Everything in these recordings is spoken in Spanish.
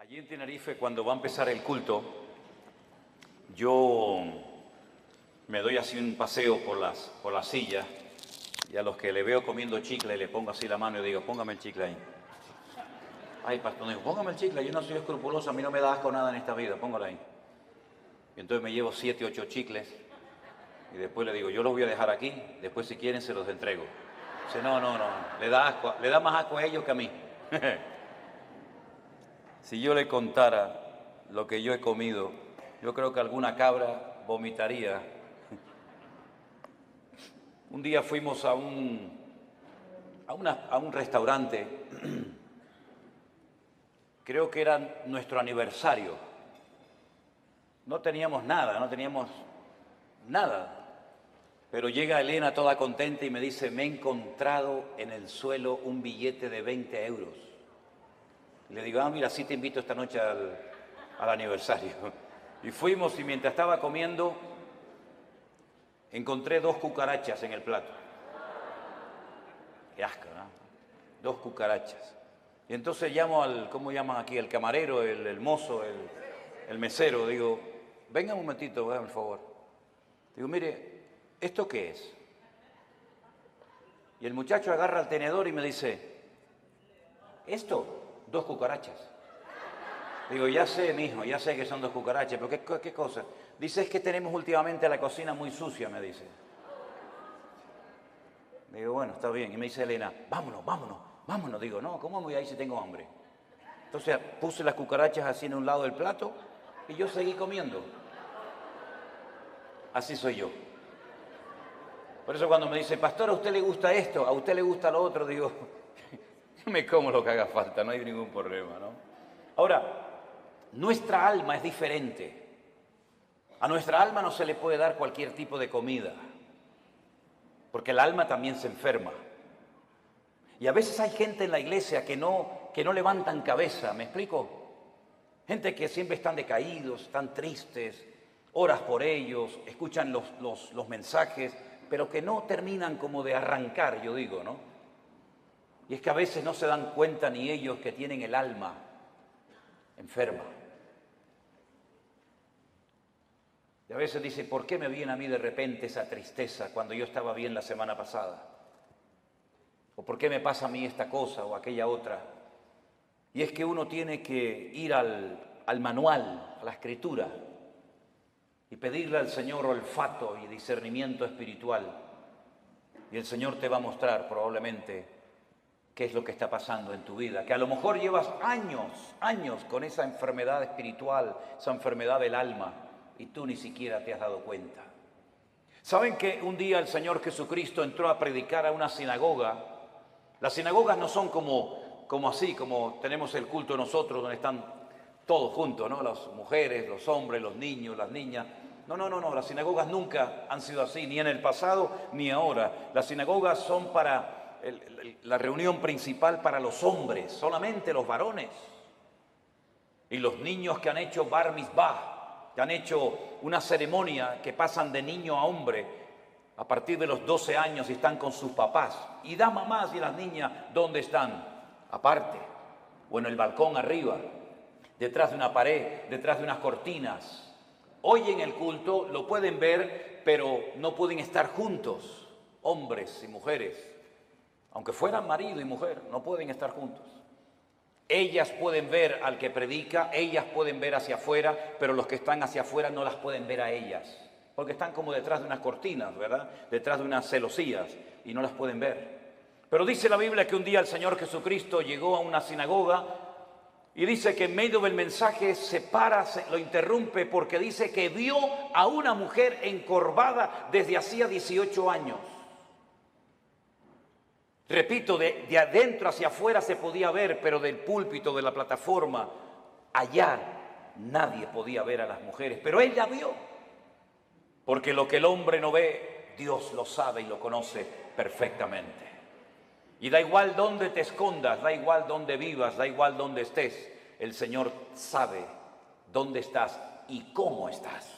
Allí en Tenerife, cuando va a empezar el culto, yo me doy así un paseo por las sillas y a los que le veo comiendo chicle le pongo así la mano y digo, póngame el chicle ahí. Ay, pastor, digo, póngame el chicle, yo no soy escrupuloso, a mí no me da asco nada en esta vida, póngalo ahí. Y entonces me llevo 7, 8 chicles y después le digo, yo los voy a dejar aquí, después si quieren se los entrego. Dice, no, le da asco, le da más asco a ellos que a mí. Si yo le contara lo que yo he comido, yo creo que alguna cabra vomitaría. Un día fuimos a un restaurante, creo que era nuestro aniversario. No teníamos nada, pero llega Elena toda contenta y me dice, me he encontrado en el suelo un billete de 20 euros. Le digo, mira, sí te invito esta noche al aniversario. Y fuimos y mientras estaba comiendo, encontré 2 cucarachas en el plato. Qué asco, ¿no? 2 cucarachas. Y entonces llamo ¿cómo llaman aquí? El camarero, el mozo, el mesero. Digo, venga un momentito, por favor. Digo, mire, ¿esto qué es? Y el muchacho agarra el tenedor y me dice, ¿esto? 2 cucarachas. Digo, ya sé, mijo, ya sé que son 2 cucarachas, pero ¿qué cosa? Dice, es que tenemos últimamente la cocina muy sucia, me dice. Digo, bueno, está bien. Y me dice Elena, vámonos. Digo, no, ¿cómo voy a ir si tengo hambre? Entonces puse las cucarachas así en un lado del plato y yo seguí comiendo. Así soy yo. Por eso cuando me dice, pastor, ¿a usted le gusta esto? ¿A usted le gusta lo otro? Digo, yo me como lo que haga falta, no hay ningún problema, ¿no? Ahora, nuestra alma es diferente. A nuestra alma no se le puede dar cualquier tipo de comida, porque el alma también se enferma. Y a veces hay gente en la iglesia que no levantan cabeza, ¿me explico? Gente que siempre están decaídos, están tristes, oras por ellos, escuchan los mensajes, pero que no terminan como de arrancar, yo digo, ¿no? Y es que a veces no se dan cuenta ni ellos que tienen el alma enferma. Y a veces dice, ¿por qué me viene a mí de repente esa tristeza cuando yo estaba bien la semana pasada? ¿O por qué me pasa a mí esta cosa o aquella otra? Y es que uno tiene que ir al manual, a la escritura, y pedirle al Señor olfato y discernimiento espiritual. Y el Señor te va a mostrar probablemente qué es lo que está pasando en tu vida, que a lo mejor llevas años con esa enfermedad espiritual, esa enfermedad del alma, y tú ni siquiera te has dado cuenta. ¿Saben que un día el Señor Jesucristo entró a predicar a una sinagoga? Las sinagogas no son como así, como tenemos el culto nosotros, donde están todos juntos, ¿no? Las mujeres, los hombres, los niños, las niñas. No, las sinagogas nunca han sido así, ni en el pasado ni ahora. Las sinagogas son para la reunión principal para los hombres, solamente los varones. Y los niños que han hecho bar mitzvah, que han hecho una ceremonia que pasan de niño a hombre a partir de los 12 años y están con sus papás. Y las mamás y las niñas, ¿dónde están? Aparte, o en el balcón arriba, detrás de una pared, detrás de unas cortinas. Hoy en el culto lo pueden ver, pero no pueden estar juntos, hombres y mujeres. Aunque fueran marido y mujer, no pueden estar juntos. Ellas pueden ver al que predica, ellas pueden ver hacia afuera, pero los que están hacia afuera no las pueden ver a ellas, porque están como detrás de unas cortinas, ¿verdad? Detrás de unas celosías y no las pueden ver. Pero dice la Biblia que un día el Señor Jesucristo llegó a una sinagoga y dice que en medio del mensaje se para, lo interrumpe porque dice que vio a una mujer encorvada desde hacía 18 años. Repito, de adentro hacia afuera se podía ver, pero del púlpito, de la plataforma, allá nadie podía ver a las mujeres. Pero ella vio, porque lo que el hombre no ve, Dios lo sabe y lo conoce perfectamente. Y da igual dónde te escondas, da igual dónde vivas, da igual dónde estés, el Señor sabe dónde estás y cómo estás.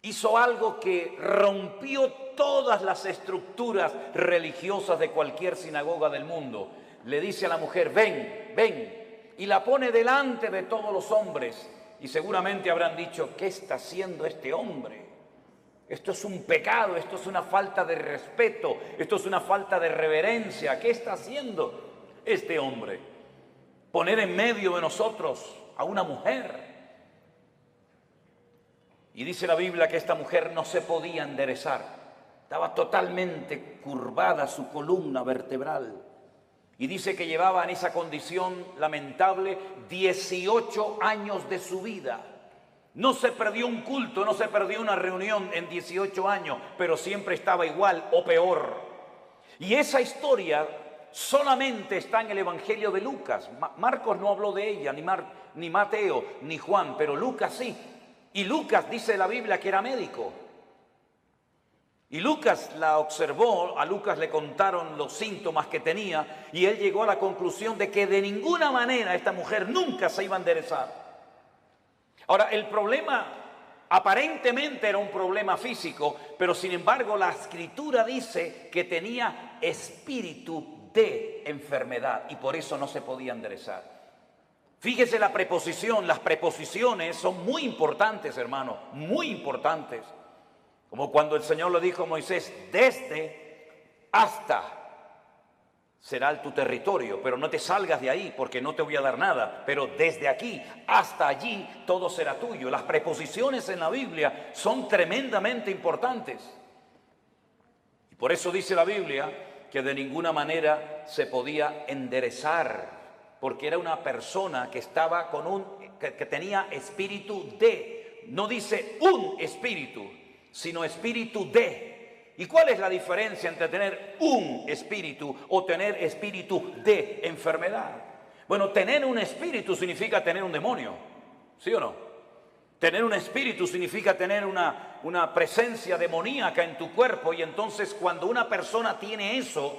Hizo algo que rompió todas las estructuras religiosas de cualquier sinagoga del mundo. Le dice a la mujer, ven, y la pone delante de todos los hombres. Y seguramente habrán dicho, ¿qué está haciendo este hombre? Esto es un pecado, esto es una falta de respeto, esto es una falta de reverencia. ¿Qué está haciendo este hombre? Poner en medio de nosotros a una mujer. Y dice la Biblia que esta mujer no se podía enderezar. Estaba totalmente curvada su columna vertebral. Y dice que llevaba en esa condición lamentable 18 años de su vida. No se perdió un culto, no se perdió una reunión en 18 años, pero siempre estaba igual o peor. Y esa historia solamente está en el Evangelio de Lucas. Marcos no habló de ella, ni Mateo, ni Juan, pero Lucas sí. Y Lucas dice la Biblia que era médico. Y Lucas la observó, a Lucas le contaron los síntomas que tenía y él llegó a la conclusión de que de ninguna manera esta mujer nunca se iba a enderezar. Ahora, el problema aparentemente era un problema físico, pero sin embargo la Escritura dice que tenía espíritu de enfermedad y por eso no se podía enderezar. Fíjese la preposición, las preposiciones son muy importantes, hermano, muy importantes. Como cuando el Señor le dijo a Moisés, desde hasta será tu territorio, pero no te salgas de ahí porque no te voy a dar nada, pero desde aquí hasta allí todo será tuyo. Las preposiciones en la Biblia son tremendamente importantes. Y por eso dice la Biblia que de ninguna manera se podía enderezar, porque era una persona que estaba que tenía espíritu de, no dice un espíritu, sino espíritu de. ¿Y cuál es la diferencia entre tener un espíritu o tener espíritu de enfermedad? Bueno, tener un espíritu significa tener un demonio, ¿sí o no? Tener un espíritu significa tener una presencia demoníaca en tu cuerpo, y entonces cuando una persona tiene eso,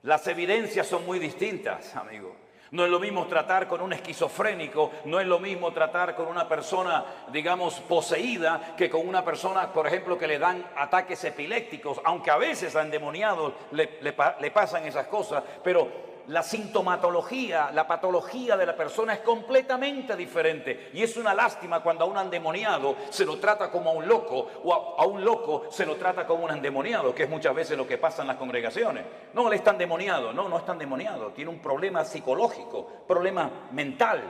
las evidencias son muy distintas, amigo. No es lo mismo tratar con un esquizofrénico, no es lo mismo tratar con una persona, digamos, poseída, que con una persona, por ejemplo, que le dan ataques epilépticos, aunque a veces a endemoniados le pasan esas cosas, pero la sintomatología, la patología de la persona es completamente diferente. Y es una lástima cuando a un endemoniado se lo trata como a un loco, o a un loco se lo trata como un endemoniado, que es muchas veces lo que pasa en las congregaciones. No, él está endemoniado. No está endemoniado. Tiene un problema psicológico, problema mental.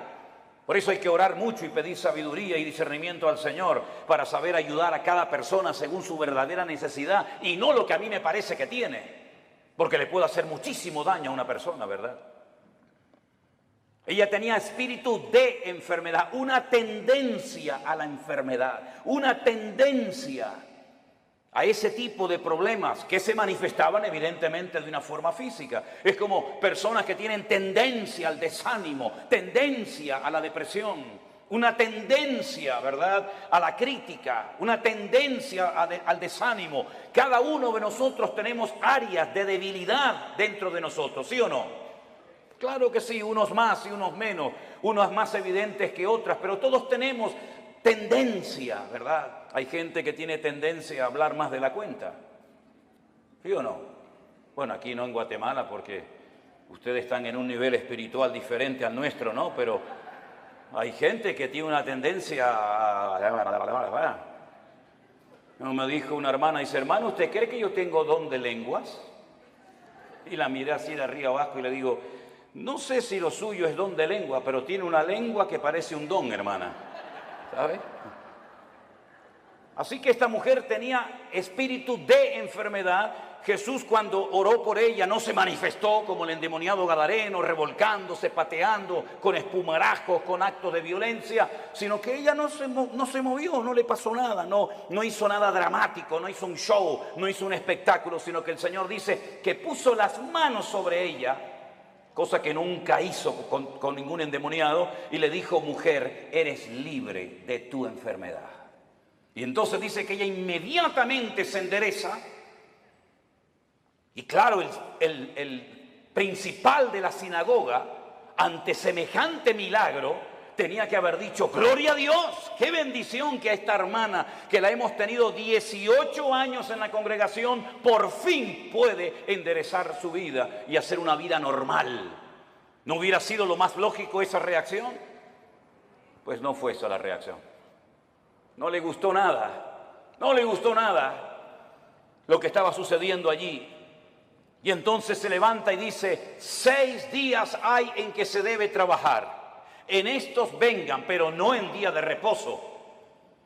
Por eso hay que orar mucho y pedir sabiduría y discernimiento al Señor para saber ayudar a cada persona según su verdadera necesidad y no lo que a mí me parece que tiene. Porque le puede hacer muchísimo daño a una persona, ¿verdad? Ella tenía espíritu de enfermedad, una tendencia a la enfermedad, una tendencia a ese tipo de problemas que se manifestaban evidentemente de una forma física. Es como personas que tienen tendencia al desánimo, tendencia a la depresión, una tendencia, ¿verdad?, a la crítica, una tendencia al desánimo. Cada uno de nosotros tenemos áreas de debilidad dentro de nosotros, ¿sí o no? Claro que sí, unos más y unos menos, unos más evidentes que otras, pero todos tenemos tendencia, ¿verdad? Hay gente que tiene tendencia a hablar más de la cuenta, ¿sí o no? Bueno, aquí no en Guatemala porque ustedes están en un nivel espiritual diferente al nuestro, ¿no? Pero hay gente que tiene una tendencia a... Me dijo una hermana, dice, hermano, ¿usted cree que yo tengo don de lenguas? Y la miré así de arriba abajo y le digo, no sé si lo suyo es don de lengua, pero tiene una lengua que parece un don, hermana. ¿Sabe? Así que esta mujer tenía espíritu de enfermedad. Jesús, cuando oró por ella, no se manifestó como el endemoniado gadareno, revolcándose, pateando, con espumarajos, con actos de violencia, sino que ella no se movió, no le pasó nada, no hizo nada dramático, no hizo un show, no hizo un espectáculo, sino que el Señor dice que puso las manos sobre ella, cosa que nunca hizo con ningún endemoniado, y le dijo, mujer, eres libre de tu enfermedad. Y entonces dice que ella inmediatamente se endereza. Y claro, el principal de la sinagoga, ante semejante milagro, tenía que haber dicho, gloria a Dios, qué bendición que a esta hermana, que la hemos tenido 18 años en la congregación, por fin puede enderezar su vida y hacer una vida normal. ¿No hubiera sido lo más lógico esa reacción? Pues no fue esa la reacción. No le gustó nada, no le gustó nada lo que estaba sucediendo allí. Y entonces se levanta y dice, 6 días hay en que se debe trabajar. En estos vengan, pero no en día de reposo.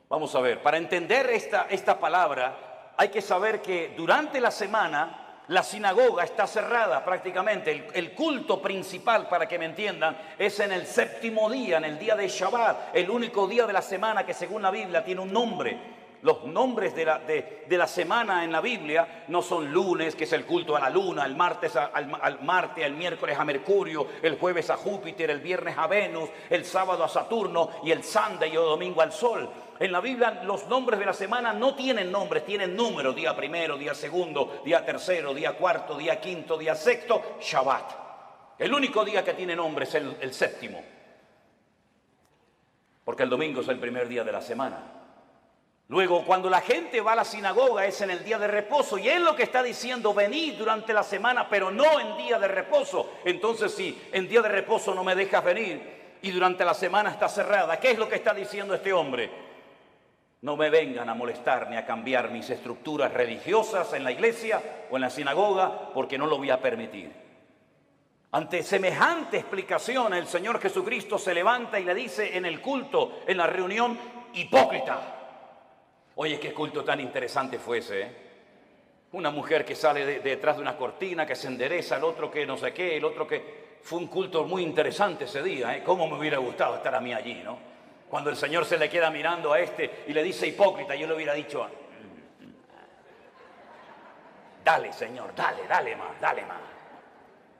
Vamos a ver, para entender esta palabra, hay que saber que durante la semana la sinagoga está cerrada prácticamente. El culto principal, para que me entiendan, es en el 7º día, en el día de Shabbat, el único día de la semana que según la Biblia tiene un nombre. Los nombres de la semana en la Biblia no son lunes, que es el culto a la luna, el martes al Marte, el miércoles a Mercurio, el jueves a Júpiter, el viernes a Venus, el sábado a Saturno y el Sunday o domingo al Sol. En la Biblia los nombres de la semana no tienen nombres, tienen números: día primero, día segundo, día tercero, día cuarto, día quinto, día sexto, Shabbat. El único día que tiene nombre es el 7º, porque el domingo es el primer día de la semana. Luego, cuando la gente va a la sinagoga es en el día de reposo, y él lo que está diciendo, venid durante la semana, pero no en día de reposo. Entonces, si en día de reposo no me dejas venir y durante la semana está cerrada, ¿qué es lo que está diciendo este hombre? No me vengan a molestar ni a cambiar mis estructuras religiosas en la iglesia o en la sinagoga, porque no lo voy a permitir. Ante semejante explicación, el Señor Jesucristo se levanta y le dice en el culto, en la reunión, hipócrita. Oye, qué culto tan interesante fue ese, ¿eh? Una mujer que sale detrás de una cortina, que se endereza, el otro que no sé qué, el otro que... Fue un culto muy interesante ese día, ¿eh? Cómo me hubiera gustado estar a mí allí, ¿no? Cuando el Señor se le queda mirando a este y le dice hipócrita, yo le hubiera dicho, dale, Señor, dale más.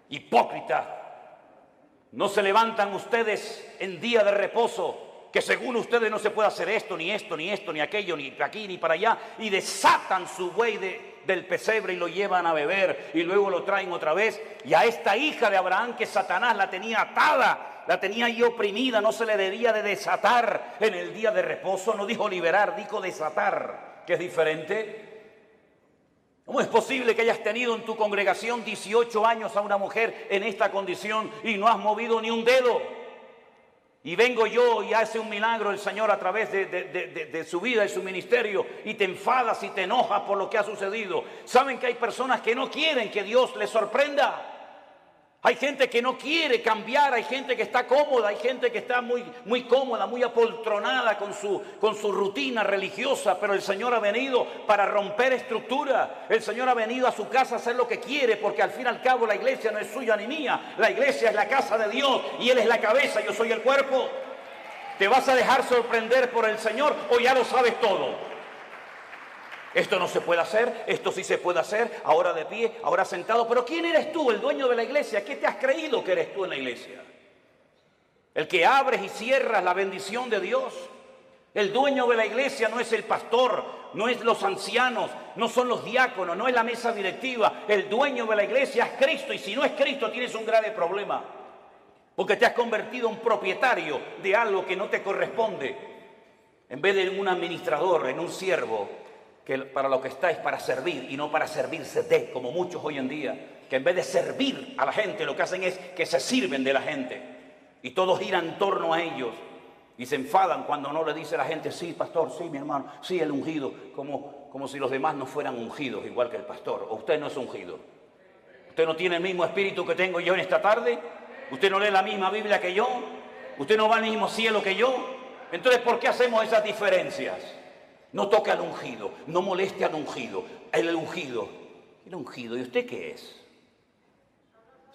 Hipócrita, ¿no se levantan ustedes en día de reposo? Que según ustedes no se puede hacer esto, ni aquello, ni aquí, ni para allá, y desatan su buey del pesebre y lo llevan a beber, y luego lo traen otra vez. Y a esta hija de Abraham, que Satanás la tenía atada, la tenía ahí oprimida, no se le debía de desatar en el día de reposo. No dijo liberar, dijo desatar, que es diferente. ¿Cómo es posible que hayas tenido en tu congregación 18 años a una mujer en esta condición y no has movido ni un dedo? Y vengo yo y hace un milagro el Señor a través de su vida y su ministerio, y te enfadas y te enojas por lo que ha sucedido. ¿Saben que hay personas que no quieren que Dios les sorprenda? Hay gente que no quiere cambiar, hay gente que está cómoda, hay gente que está muy cómoda, muy apoltronada con su rutina religiosa, pero el Señor ha venido para romper estructura. El Señor ha venido a su casa a hacer lo que quiere, porque al fin y al cabo la iglesia no es suya ni mía. La iglesia es la casa de Dios y Él es la cabeza, yo soy el cuerpo. ¿Te vas a dejar sorprender por el Señor o ya lo sabes todo? Esto no se puede hacer, esto sí se puede hacer, ahora de pie, ahora sentado. Pero ¿quién eres tú, el dueño de la iglesia? ¿Qué te has creído que eres tú en la iglesia? El que abres y cierras la bendición de Dios. El dueño de la iglesia no es el pastor, no es los ancianos, no son los diáconos, no es la mesa directiva. El dueño de la iglesia es Cristo, y si no es Cristo tienes un grave problema, porque te has convertido en un propietario de algo que no te corresponde. En vez de un administrador, en un siervo, que para lo que está es para servir y no para servirse de, como muchos hoy en día, que en vez de servir a la gente lo que hacen es que se sirven de la gente y todo gira en torno a ellos, y se enfadan cuando no le dice a la gente, sí, pastor, sí, mi hermano, sí, el ungido, como si los demás no fueran ungidos igual que el pastor. ¿O usted no es ungido? ¿Usted no tiene el mismo espíritu que tengo yo en esta tarde? ¿Usted no lee la misma Biblia que yo? ¿Usted no va al mismo cielo que yo? Entonces, ¿por qué hacemos esas diferencias? No toque al ungido, no moleste al ungido. El ungido, ¿y usted qué es?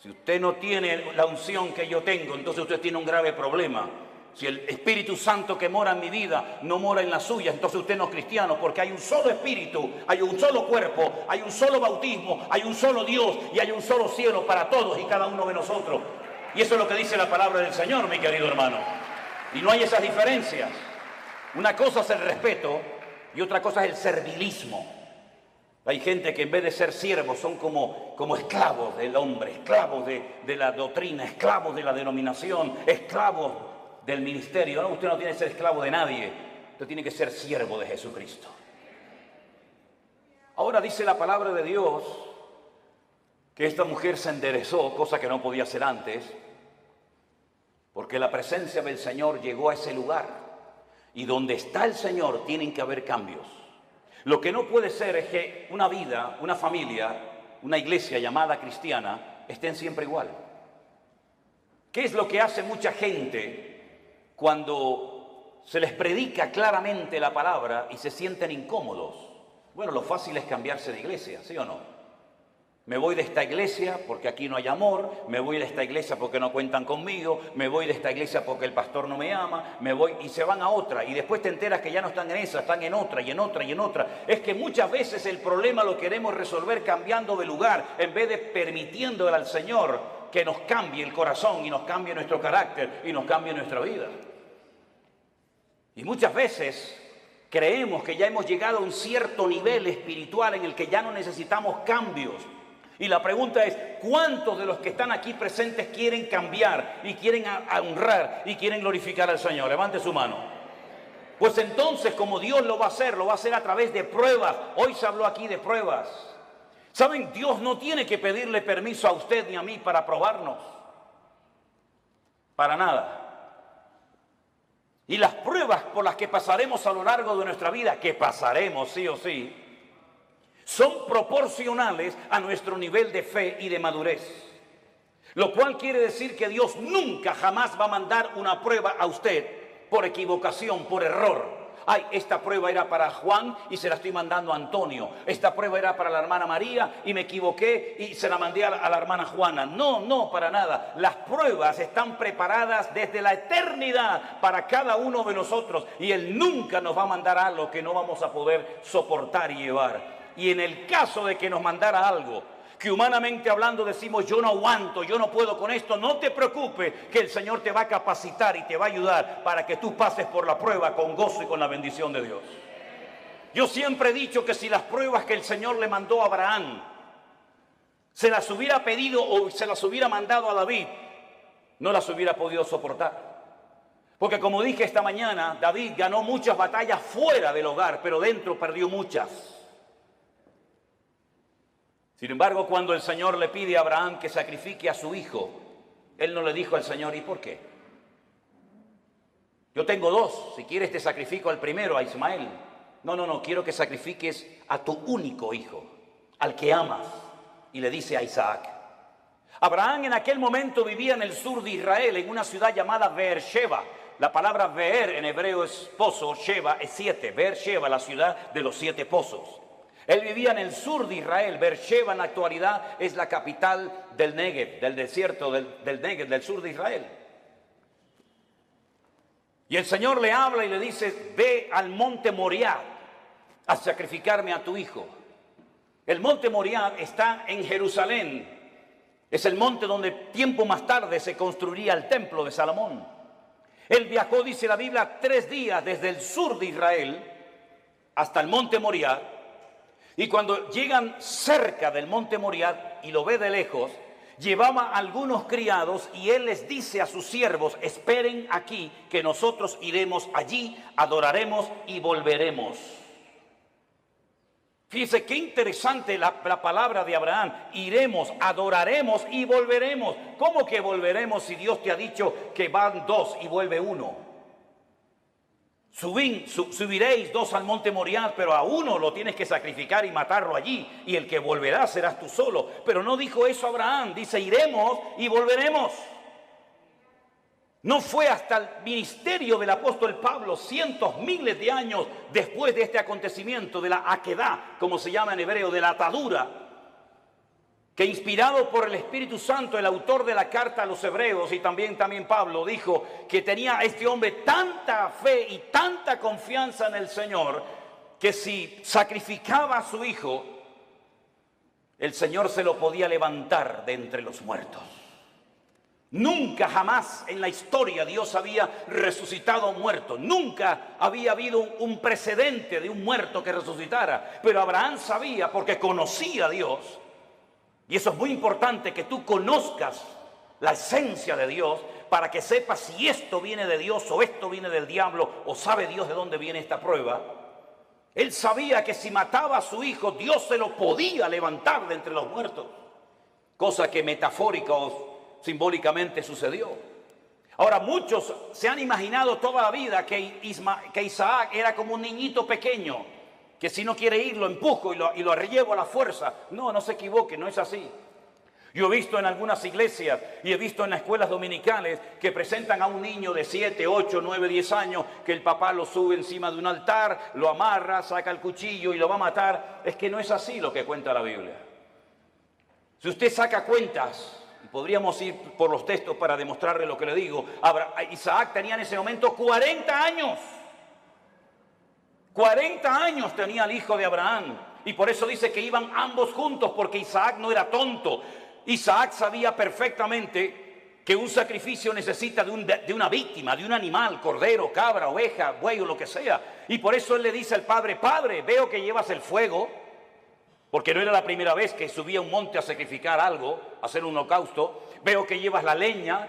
Si usted no tiene la unción que yo tengo, entonces usted tiene un grave problema. Si el Espíritu Santo que mora en mi vida no mora en la suya, entonces usted no es cristiano, porque hay un solo Espíritu, hay un solo cuerpo, hay un solo bautismo, hay un solo Dios y hay un solo cielo para todos y cada uno de nosotros. Y eso es lo que dice la palabra del Señor, mi querido hermano. Y no hay esas diferencias. Una cosa es el respeto y otra cosa es el servilismo. Hay gente que en vez de ser siervos son como esclavos del hombre, esclavos de la doctrina, esclavos de la denominación, esclavos del ministerio. No, usted no tiene que ser esclavo de nadie, usted tiene que ser siervo de Jesucristo. Ahora dice la palabra de Dios que esta mujer se enderezó, cosa que no podía hacer antes, Porque la presencia del Señor llegó a ese lugar. Y donde está el Señor tienen que haber cambios. Lo que no puede ser es que una vida, una familia, una iglesia llamada cristiana estén siempre igual. ¿Qué es lo que hace mucha gente cuando se les predica claramente la palabra y se sienten incómodos? Bueno, lo fácil es cambiarse de iglesia, ¿sí o no? Me voy de esta iglesia porque aquí no hay amor, me voy de esta iglesia porque no cuentan conmigo, me voy de esta iglesia porque el pastor no me ama, me voy y se van a otra y después te enteras que ya no están en esa, están en otra y en otra y en otra. Es que muchas veces el problema lo queremos resolver cambiando de lugar en vez de permitiéndole al Señor que nos cambie el corazón y nos cambie nuestro carácter y nos cambie nuestra vida. Y muchas veces creemos que ya hemos llegado a un cierto nivel espiritual en el que ya no necesitamos cambios. Y la pregunta es, ¿cuántos de los que están aquí presentes quieren cambiar y quieren honrar y quieren glorificar al Señor? Levante su mano. Pues entonces, como Dios lo va a hacer a través de pruebas. Hoy se habló aquí de pruebas. ¿Saben? Dios no tiene que pedirle permiso a usted ni a mí para probarnos. Para nada. Y las pruebas por las que pasaremos a lo largo de nuestra vida, que pasaremos sí o sí, son proporcionales a nuestro nivel de fe y de madurez. Lo cual quiere decir que Dios nunca jamás va a mandar una prueba a usted por equivocación, por error. Ay, esta prueba era para Juan y se la estoy mandando a Antonio. Esta prueba era para la hermana María y me equivoqué y se la mandé a la hermana Juana. No, no, para nada. Las pruebas están preparadas desde la eternidad para cada uno de nosotros. Y Él nunca nos va a mandar algo que no vamos a poder soportar y llevar. Y en el caso de que nos mandara algo que humanamente hablando decimos yo no aguanto, yo no puedo con esto, no te preocupes que el Señor te va a capacitar y te va a ayudar para que tú pases por la prueba con gozo y con la bendición de Dios. Yo siempre he dicho que si las pruebas que el Señor le mandó a Abraham se las hubiera pedido o se las hubiera mandado a David, no las hubiera podido soportar. Porque como dije esta mañana, David ganó muchas batallas fuera del hogar, pero dentro perdió muchas. Sin embargo, cuando el Señor le pide a Abraham que sacrifique a su hijo, él no le dijo al Señor, ¿y por qué? Yo tengo dos, si quieres te sacrifico al primero, a Ismael. No, quiero que sacrifiques a tu único hijo, al que amas. Y le dice a Isaac. Abraham en aquel momento vivía en el sur de Israel, en una ciudad llamada Beersheba. La palabra Beer en hebreo es pozo, Sheba es 7. Beersheba, la ciudad de los 7 pozos. Él vivía en el sur de Israel. Beersheba en la actualidad es la capital del Negev, del desierto del Negev, del sur de Israel. Y el Señor le habla y le dice, ve al monte Moriah a sacrificarme a tu hijo. El monte Moriah está en Jerusalén. Es el monte donde tiempo más tarde se construiría el templo de Salomón. Él viajó, dice la Biblia, 3 días desde el sur de Israel hasta el monte Moriah. Y cuando llegan cerca del monte Moriah y lo ve de lejos, llevaba a algunos criados y él les dice a sus siervos, esperen aquí que nosotros iremos allí, adoraremos y volveremos. Fíjese qué interesante la palabra de Abraham, iremos, adoraremos y volveremos. ¿Cómo que volveremos si Dios te ha dicho que van 2 y vuelve 1? Subiréis 2 al monte Moriah, pero a uno lo tienes que sacrificar y matarlo allí, y el que volverá serás tú solo. Pero no dijo eso Abraham, dice iremos y volveremos. No fue hasta el ministerio del apóstol Pablo, cientos, miles de años después de este acontecimiento, de la aquedá, como se llama en hebreo, de la atadura, que inspirado por el Espíritu Santo, el autor de la carta a los hebreos y también Pablo dijo que tenía este hombre tanta fe y tanta confianza en el Señor que si sacrificaba a su hijo, el Señor se lo podía levantar de entre los muertos. Nunca jamás en la historia Dios había resucitado a un muerto. Nunca había habido un precedente de un muerto que resucitara. Pero Abraham sabía, porque conocía a Dios. Y eso es muy importante, que tú conozcas la esencia de Dios para que sepas si esto viene de Dios o esto viene del diablo o sabe Dios de dónde viene esta prueba. Él sabía que si mataba a su hijo, Dios se lo podía levantar de entre los muertos. Cosa que metafórica o simbólicamente sucedió. Ahora, muchos se han imaginado toda la vida que Isaac era como un niñito pequeño, que si no quiere ir lo empujo y lo llevo a la fuerza. No, no se equivoque, no es así. Yo he visto en algunas iglesias y he visto en las escuelas dominicales que presentan a un niño de 7, 8, 9, 10 años, que el papá lo sube encima de un altar, lo amarra, saca el cuchillo y lo va a matar. Es que no es así lo que cuenta la Biblia. Si usted saca cuentas, y podríamos ir por los textos para demostrarle lo que le digo, Isaac tenía en ese momento 40 años. 40 años tenía el hijo de Abraham. Y por eso dice que iban ambos juntos, porque Isaac no era tonto. Isaac sabía perfectamente que un sacrificio necesita de una víctima, de un animal, cordero, cabra, oveja, buey o lo que sea. Y por eso él le dice al padre: Padre, veo que llevas el fuego, porque no era la primera vez que subía a un monte a sacrificar algo, a hacer un holocausto. Veo que llevas la leña,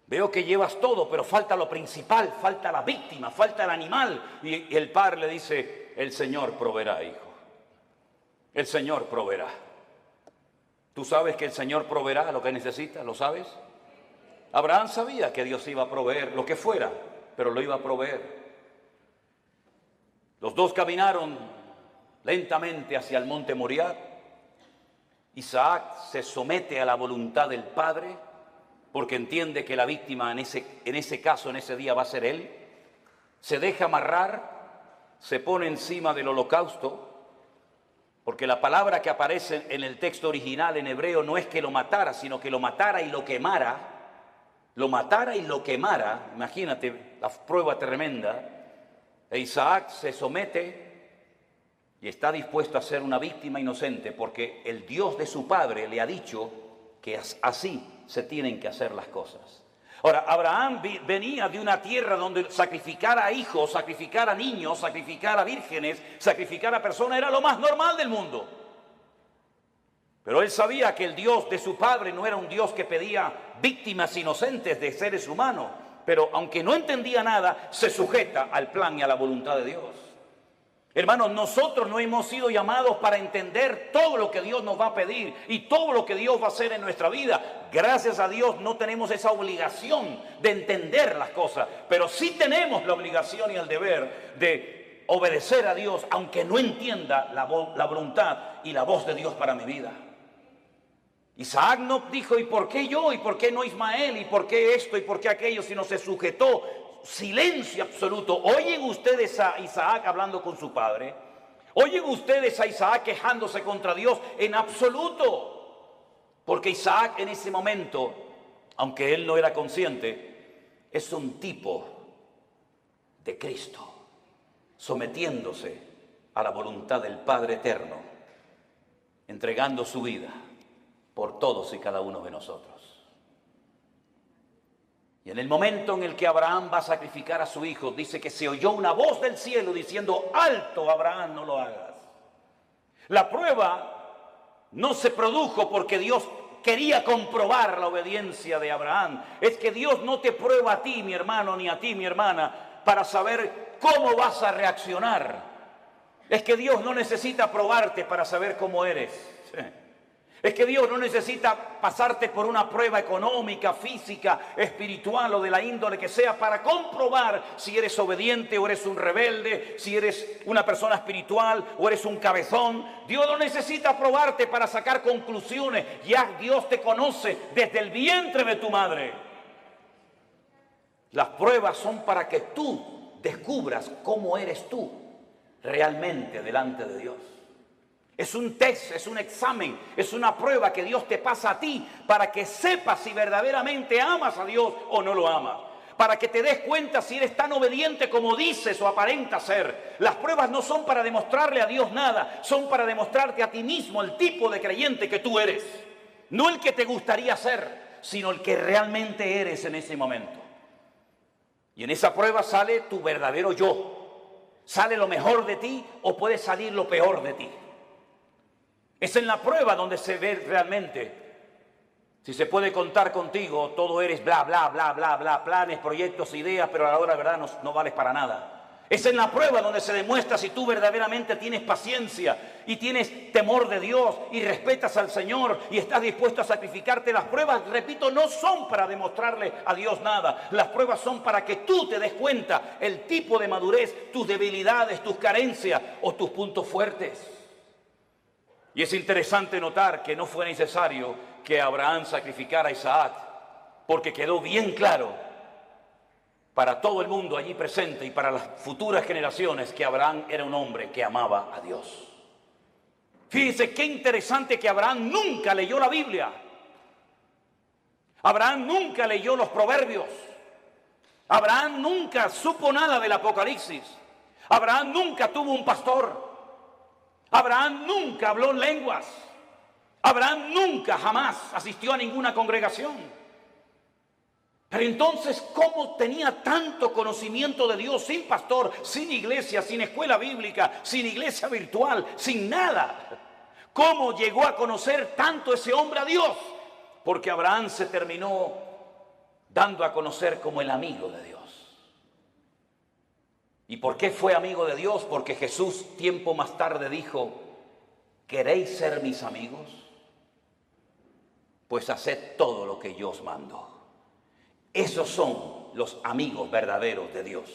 veo que llevas todo, pero falta lo principal, falta la víctima, falta el animal. Y el padre le dice: el Señor proveerá, hijo. El Señor proveerá. ¿Tú sabes que el Señor proveerá lo que necesitas? ¿Lo sabes? Abraham sabía que Dios iba a proveer lo que fuera, pero lo iba a proveer. Los dos caminaron lentamente hacia el monte Moriah. Isaac se somete a la voluntad del Padre, porque entiende que la víctima en ese caso, en ese día, va a ser él. Se deja amarrar, se pone encima del holocausto, porque la palabra que aparece en el texto original en hebreo no es que lo matara, sino que lo matara y lo quemara. Lo matara y lo quemara. Imagínate la prueba tremenda. E Isaac se somete y está dispuesto a ser una víctima inocente, porque el Dios de su padre le ha dicho que así se tienen que hacer las cosas. Ahora, Abraham venía de una tierra donde sacrificar a hijos, sacrificar a niños, sacrificar a vírgenes, sacrificar a personas era lo más normal del mundo. Pero él sabía que el Dios de su padre no era un Dios que pedía víctimas inocentes de seres humanos. Pero aunque no entendía nada, se sujeta al plan y a la voluntad de Dios. Hermanos, nosotros no hemos sido llamados para entender todo lo que Dios nos va a pedir y todo lo que Dios va a hacer en nuestra vida. Gracias a Dios no tenemos esa obligación de entender las cosas, pero sí tenemos la obligación y el deber de obedecer a Dios, aunque no entienda la voluntad y la voz de Dios para mi vida. Isaac no dijo: ¿y por qué yo? ¿Y por qué no Ismael? ¿Y por qué esto? ¿Y por qué aquello? Sino se sujetó. Silencio absoluto. ¿Oyen ustedes a Isaac hablando con su padre? ¿Oyen ustedes a Isaac quejándose contra Dios? En absoluto. Porque Isaac en ese momento, aunque él no era consciente, es un tipo de Cristo, sometiéndose a la voluntad del Padre eterno, entregando su vida por todos y cada uno de nosotros. Y en el momento en el que Abraham va a sacrificar a su hijo, dice que se oyó una voz del cielo diciendo: alto, Abraham, no lo hagas. La prueba no se produjo porque Dios quería comprobar la obediencia de Abraham. Es que Dios no te prueba a ti, mi hermano, ni a ti, mi hermana, para saber cómo vas a reaccionar. Es que Dios no necesita probarte para saber cómo eres. Es que Dios no necesita pasarte por una prueba económica, física, espiritual o de la índole que sea para comprobar si eres obediente o eres un rebelde, si eres una persona espiritual o eres un cabezón. Dios no necesita probarte para sacar conclusiones. Ya Dios te conoce desde el vientre de tu madre. Las pruebas son para que tú descubras cómo eres tú realmente delante de Dios. Es un test, es un examen, es una prueba que Dios te pasa a ti para que sepas si verdaderamente amas a Dios o no lo amas. Para que te des cuenta si eres tan obediente como dices o aparentas ser. Las pruebas no son para demostrarle a Dios nada, son para demostrarte a ti mismo el tipo de creyente que tú eres. No el que te gustaría ser, sino el que realmente eres en ese momento. Y en esa prueba sale tu verdadero yo. Sale lo mejor de ti o puede salir lo peor de ti. Es en la prueba donde se ve realmente si se puede contar contigo. Todo eres bla, bla, bla, bla, bla, planes, proyectos, ideas, pero a la hora de verdad no vales para nada. Es en la prueba donde se demuestra si tú verdaderamente tienes paciencia y tienes temor de Dios y respetas al Señor y estás dispuesto a sacrificarte. Las pruebas, repito, no son para demostrarle a Dios nada. Las pruebas son para que tú te des cuenta el tipo de madurez, tus debilidades, tus carencias o tus puntos fuertes. Y es interesante notar que no fue necesario que Abraham sacrificara a Isaac, porque quedó bien claro para todo el mundo allí presente y para las futuras generaciones que Abraham era un hombre que amaba a Dios. Fíjense qué interesante que Abraham nunca leyó la Biblia. Abraham nunca leyó los Proverbios. Abraham nunca supo nada del Apocalipsis. Abraham nunca tuvo un pastor. Abraham nunca habló en lenguas. Abraham nunca, jamás asistió a ninguna congregación. Pero entonces, ¿cómo tenía tanto conocimiento de Dios sin pastor, sin iglesia, sin escuela bíblica, sin iglesia virtual, sin nada? ¿Cómo llegó a conocer tanto ese hombre a Dios? Porque Abraham se terminó dando a conocer como el amigo de Dios. ¿Y por qué fue amigo de Dios? Porque Jesús tiempo más tarde dijo: ¿queréis ser mis amigos? Pues haced todo lo que yo os mando. Esos son los amigos verdaderos de Dios.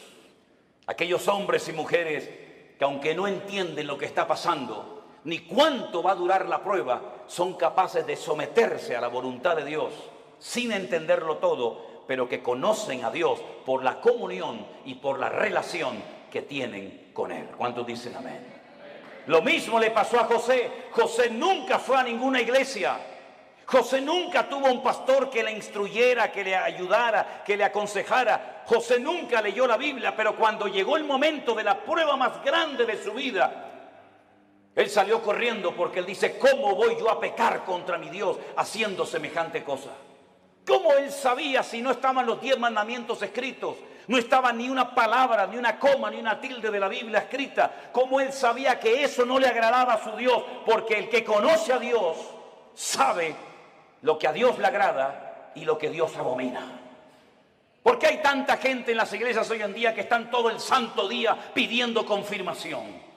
Aquellos hombres y mujeres que, aunque no entienden lo que está pasando, ni cuánto va a durar la prueba, son capaces de someterse a la voluntad de Dios, sin entenderlo todo, pero que conocen a Dios por la comunión y por la relación que tienen con Él. ¿Cuántos dicen amén? Lo mismo le pasó a José. José nunca fue a ninguna iglesia. José nunca tuvo un pastor que le instruyera, que le ayudara, que le aconsejara. José nunca leyó la Biblia, pero cuando llegó el momento de la prueba más grande de su vida, él salió corriendo porque él dice: ¿cómo voy yo a pecar contra mi Dios haciendo semejante cosa? ¿Cómo él sabía si no estaban los 10 mandamientos escritos? No estaba ni una palabra, ni una coma, ni una tilde de la Biblia escrita. ¿Cómo él sabía que eso no le agradaba a su Dios? Porque el que conoce a Dios sabe lo que a Dios le agrada y lo que Dios abomina. ¿Por qué hay tanta gente en las iglesias hoy en día que están todo el santo día pidiendo confirmación?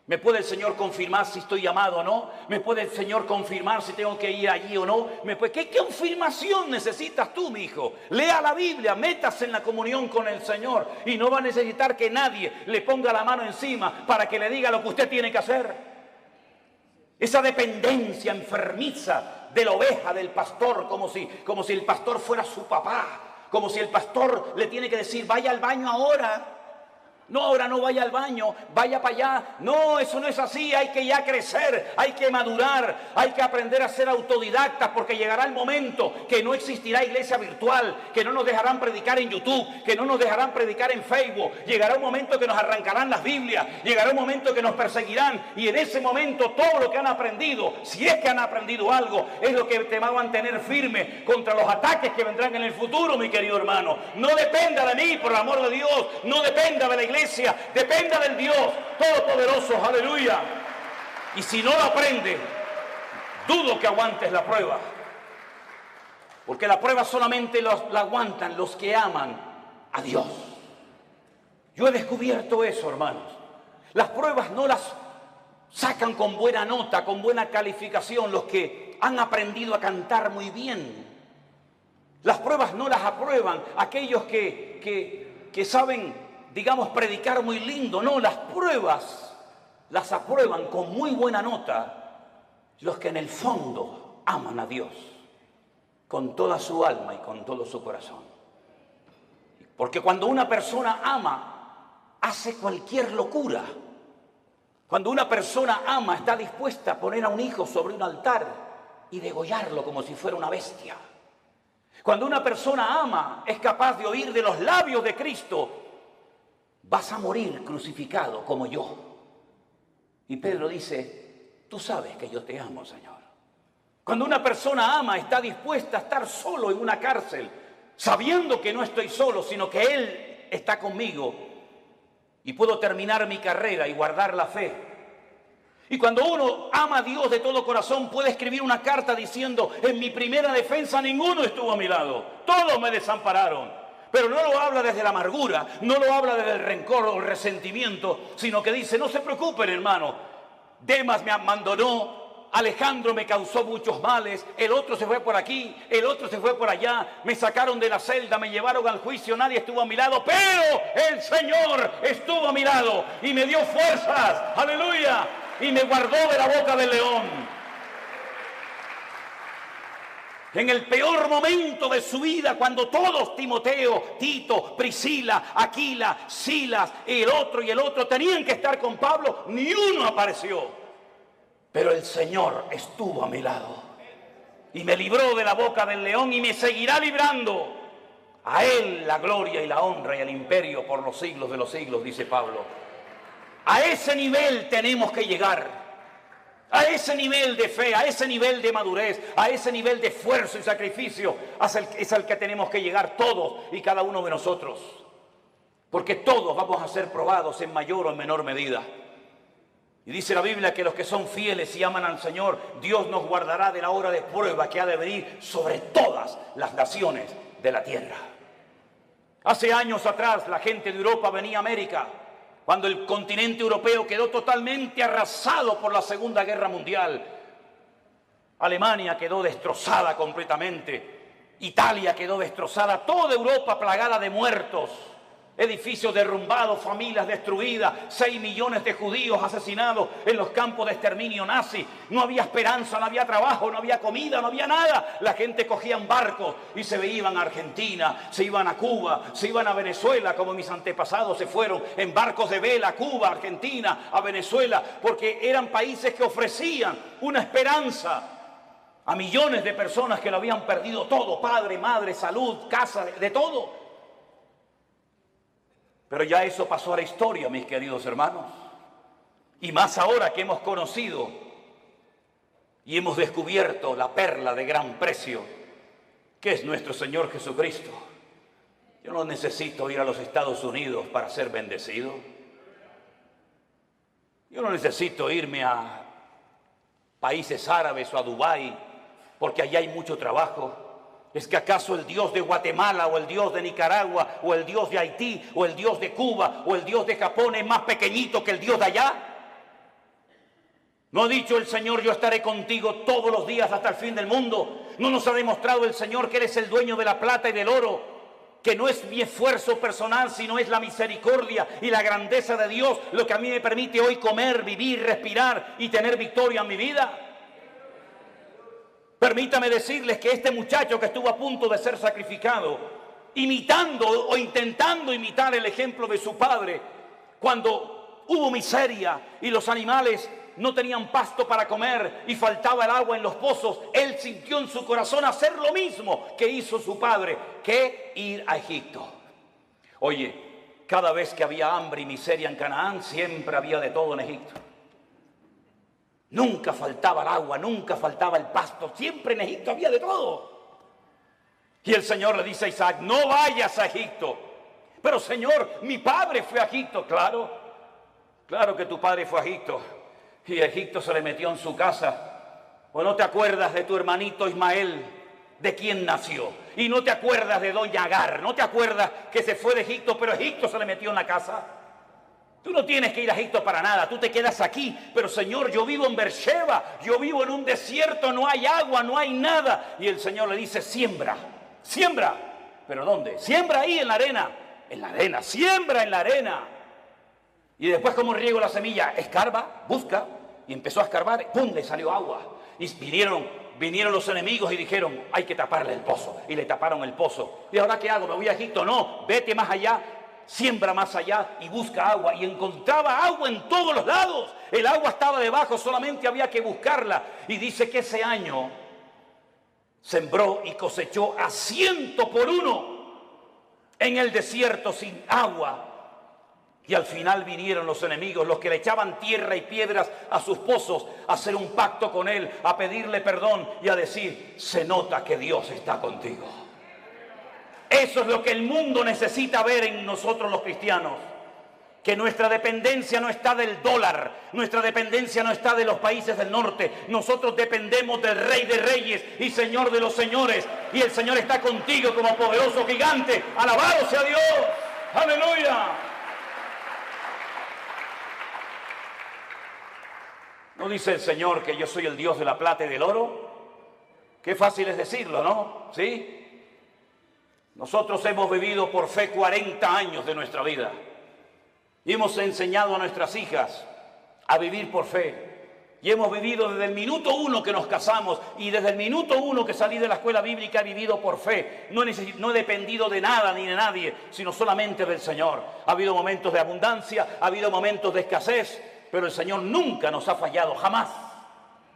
¿Me puede el Señor confirmar si estoy llamado o no? ¿Me puede el Señor confirmar si tengo que ir allí o no? ¿Qué confirmación necesitas tú, mi hijo? Lea la Biblia, métase en la comunión con el Señor y no va a necesitar que nadie le ponga la mano encima para que le diga lo que usted tiene que hacer. Esa dependencia enfermiza de la oveja, del pastor, como si el pastor fuera su papá, como si el pastor le tiene que decir: vaya al baño ahora. No, ahora no vaya al baño, vaya para allá. No, eso no es así. Hay que ya crecer, hay que madurar, hay que aprender a ser autodidactas, porque llegará el momento que no existirá iglesia virtual, que no nos dejarán predicar en YouTube, que no nos dejarán predicar en Facebook. Llegará un momento que nos arrancarán las Biblias, llegará un momento que nos perseguirán, y en ese momento todo lo que han aprendido, si es que han aprendido algo, es lo que te va a mantener firme contra los ataques que vendrán en el futuro, mi querido hermano. No dependa de mí, por el amor de Dios, no dependa de la iglesia, dependa del Dios Todopoderoso, aleluya. Y si no lo aprende, dudo que aguantes la prueba, porque la prueba solamente la aguantan los que aman a Dios. Yo he descubierto eso, hermanos. Las pruebas no las sacan con buena nota, con buena calificación los que han aprendido a cantar muy bien. Las pruebas no las aprueban aquellos que saben, digamos, predicar muy lindo. No, las pruebas las aprueban con muy buena nota los que en el fondo aman a Dios con toda su alma y con todo su corazón. Porque cuando una persona ama, hace cualquier locura. Cuando una persona ama, está dispuesta a poner a un hijo sobre un altar y degollarlo como si fuera una bestia. Cuando una persona ama, es capaz de oír de los labios de Cristo: vas a morir crucificado como yo. Y Pedro dice: tú sabes que yo te amo, Señor. Cuando una persona ama, está dispuesta a estar solo en una cárcel, sabiendo que no estoy solo, sino que Él está conmigo, y puedo terminar mi carrera y guardar la fe. Y cuando uno ama a Dios de todo corazón, puede escribir una carta diciendo: en mi primera defensa ninguno estuvo a mi lado, todos me desampararon. Pero no lo habla desde la amargura, no lo habla desde el rencor o el resentimiento, sino que dice, no se preocupen, hermano, Demas me abandonó, Alejandro me causó muchos males, el otro se fue por aquí, el otro se fue por allá, me sacaron de la celda, me llevaron al juicio, nadie estuvo a mi lado, pero el Señor estuvo a mi lado y me dio fuerzas, aleluya, y me guardó de la boca del león. En el peor momento de su vida, cuando todos, Timoteo, Tito, Priscila, Aquila, Silas, el otro tenían que estar con Pablo, ni uno apareció. Pero el Señor estuvo a mi lado y me libró de la boca del león y me seguirá librando. A Él la gloria y la honra y el imperio por los siglos de los siglos, dice Pablo. A ese nivel tenemos que llegar. A ese nivel de fe, a ese nivel de madurez, a ese nivel de esfuerzo y sacrificio es al que tenemos que llegar todos y cada uno de nosotros. Porque todos vamos a ser probados en mayor o en menor medida. Y dice la Biblia que los que son fieles y aman al Señor, Dios nos guardará de la hora de prueba que ha de venir sobre todas las naciones de la tierra. Hace años atrás la gente de Europa venía a América, cuando el continente europeo quedó totalmente arrasado por la Segunda Guerra Mundial. Alemania quedó destrozada completamente, Italia quedó destrozada, toda Europa plagada de muertos. Edificios derrumbados, familias destruidas, 6 millones de judíos asesinados en los campos de exterminio nazi. No había esperanza, no había trabajo, no había comida, no había nada. La gente cogía barcos y se iban a Argentina, se iban a Cuba, se iban a Venezuela, como mis antepasados se fueron en barcos de vela a Cuba, Argentina, a Venezuela, porque eran países que ofrecían una esperanza a millones de personas que lo habían perdido todo, padre, madre, salud, casa, de todo. Pero ya eso pasó a la historia, mis queridos hermanos. Y más ahora que hemos conocido y hemos descubierto la perla de gran precio, que es nuestro Señor Jesucristo. Yo no necesito ir a los Estados Unidos para ser bendecido. Yo no necesito irme a países árabes o a Dubái, porque allá hay mucho trabajo. ¿Es que acaso el Dios de Guatemala o el Dios de Nicaragua o el Dios de Haití o el Dios de Cuba o el Dios de Japón es más pequeñito que el Dios de allá? ¿No ha dicho el Señor, yo estaré contigo todos los días hasta el fin del mundo? ¿No nos ha demostrado el Señor que eres el dueño de la plata y del oro? Que no es mi esfuerzo personal, sino es la misericordia y la grandeza de Dios lo que a mí me permite hoy comer, vivir, respirar y tener victoria en mi vida. Permítame decirles que este muchacho que estuvo a punto de ser sacrificado, imitando o intentando imitar el ejemplo de su padre, cuando hubo miseria y los animales no tenían pasto para comer y faltaba el agua en los pozos, él sintió en su corazón hacer lo mismo que hizo su padre, que ir a Egipto. Oye, cada vez que había hambre y miseria en Canaán, siempre había de todo en Egipto. Nunca faltaba el agua, nunca faltaba el pasto, siempre en Egipto había de todo. Y el Señor le dice a Isaac, no vayas a Egipto. Pero Señor, mi padre fue a Egipto. Claro que tu padre fue a Egipto. Y Egipto se le metió en su casa. ¿O no te acuerdas de tu hermanito Ismael, de quién nació? Y no te acuerdas de doña Agar, no te acuerdas que se fue de Egipto, pero Egipto se le metió en la casa. Tú no tienes que ir a Egipto para nada, tú te quedas aquí. Pero Señor, yo vivo en Beersheba, yo vivo en un desierto, no hay agua, no hay nada. Y el Señor le dice, siembra. ¿Pero dónde? Siembra ahí en la arena, siembra en la arena. Y después, ¿cómo riego la semilla? Escarba, busca, y empezó a escarbar, ¡pum!, le salió agua. Y vinieron los enemigos y dijeron, hay que taparle el pozo. Y le taparon el pozo. ¿Y ahora qué hago? ¿Me voy a Egipto? No, vete más allá. Siembra más allá y busca agua. Y encontraba agua en todos los lados. El agua estaba debajo, solamente había que buscarla. Y dice que ese año sembró y cosechó a 100 por 1 en el desierto sin agua. Y al final vinieron los enemigos, los que le echaban tierra y piedras a sus pozos, a hacer un pacto con él, a pedirle perdón y a decir, se nota que Dios está contigo. Eso es lo que el mundo necesita ver en nosotros los cristianos. que nuestra dependencia no está del dólar, nuestra dependencia no está de los países del norte. Nosotros dependemos del Rey de Reyes y Señor de los señores. Y el Señor está contigo como poderoso gigante. ¡Alabado sea Dios! ¡Aleluya! ¿No dice el Señor que yo soy el Dios de la plata y del oro? Qué fácil es decirlo, ¿no? ¿Sí? Nosotros hemos vivido por fe 40 años de nuestra vida. Y hemos enseñado a nuestras hijas a vivir por fe. Y hemos vivido desde el minuto 1 que nos casamos y desde el minuto 1 que salí de la escuela bíblica he vivido por fe. No he dependido de nada ni de nadie, sino solamente del Señor. Ha habido momentos de abundancia, ha habido momentos de escasez, pero el Señor nunca nos ha fallado, jamás,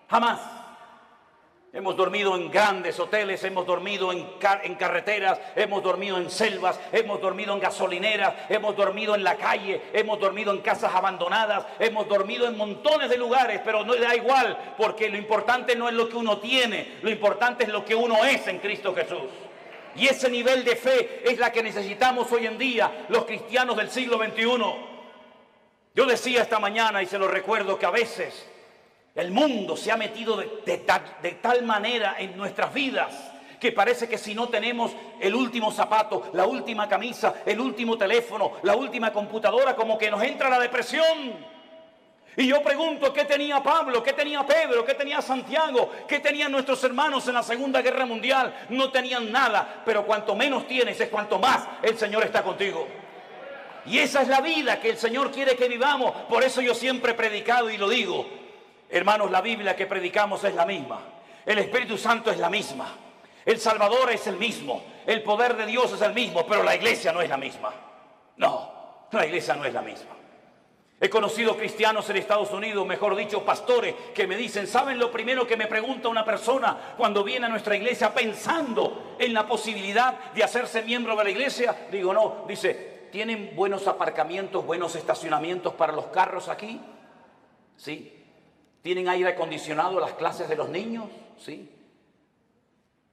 jamás. Hemos dormido en grandes hoteles, hemos dormido en carreteras, hemos dormido en selvas, hemos dormido en gasolineras, hemos dormido en la calle, hemos dormido en casas abandonadas, hemos dormido en montones de lugares, pero no da igual, porque lo importante no es lo que uno tiene, lo importante es lo que uno es en Cristo Jesús. Y ese nivel de fe es la que necesitamos hoy en día los cristianos del siglo XXI. Yo decía esta mañana y se lo recuerdo que a veces el mundo se ha metido de tal manera en nuestras vidas que parece que si no tenemos el último zapato, la última camisa, el último teléfono, la última computadora, como que nos entra la depresión. Y yo pregunto, ¿qué tenía Pablo? ¿Qué tenía Pedro? ¿Qué tenía Santiago? ¿Qué tenían nuestros hermanos en la Segunda Guerra Mundial? No tenían nada, pero cuanto menos tienes es cuanto más el Señor está contigo. Y esa es la vida que el Señor quiere que vivamos. Por eso yo siempre he predicado y lo digo. Hermanos, la Biblia que predicamos es la misma. El Espíritu Santo es la misma. El Salvador es el mismo. El poder de Dios es el mismo, pero la iglesia no es la misma. No, la iglesia no es la misma. He conocido cristianos en Estados Unidos, mejor dicho, pastores, que me dicen, ¿saben lo primero que me pregunta una persona cuando viene a nuestra iglesia pensando en la posibilidad de hacerse miembro de la iglesia? Digo, no, dice, ¿tienen buenos aparcamientos, buenos estacionamientos para los carros aquí? Sí. ¿Tienen aire acondicionado las clases de los niños? Sí.